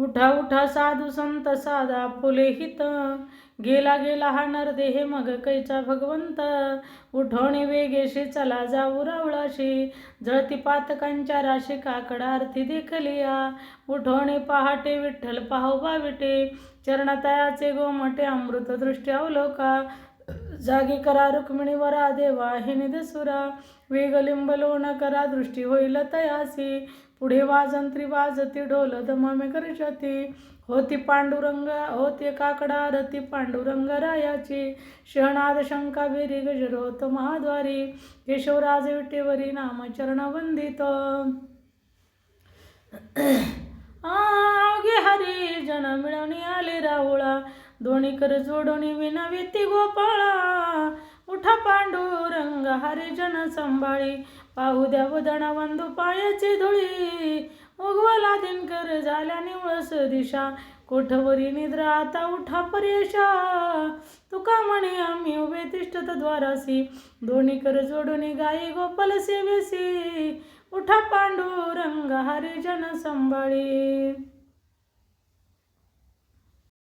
उठा उठा साधू संत साधा फुले हित, गेला गेला हा नरदेह मग कैचा भगवंत. उठवणे वेगेशी चला जाऊ रावळाशी, जळती पातकांच्या राशी काकडा आरती देखलिया. उठवणे पहाटे विठ्ठल पाहोबा विटे, चरणतयाचे गोमटे अमृत दृष्टी अवलोका. जागी करा रुक्मिणीवरा देवा हे निधसुरा, वेग लिंबलोण करा दृष्टी होईल तयासी. पुढे वाजंत्री वाजती ढोल दममे गर्जती, होती काकडा आरती पांडुरंग रायाची. शहनाद शंका बेरी गजरोत महाद्वारी, केशवराज विटेवरी नाम चरण वंदित. अवघे हरी जन मिळवणी आले राहुळा, दोन्ही कर जोडोनी विनविती गोपाळा. उठा पांडुरंग हरिजन संभाळी, पाहू द्या वदना वंदू पायाची धुळी. उगवला दिनकर झाल्या निवळस दिशा, कोठवरी निद्रा आता उठा पर्यशा. तुका म्हणे आम्ही उभे तिष्ठत द्वारासी, दोन्ही कर जोडून गाई गोपाल सेवेसी. उठा पांडुरंग हरिजन संभाळी.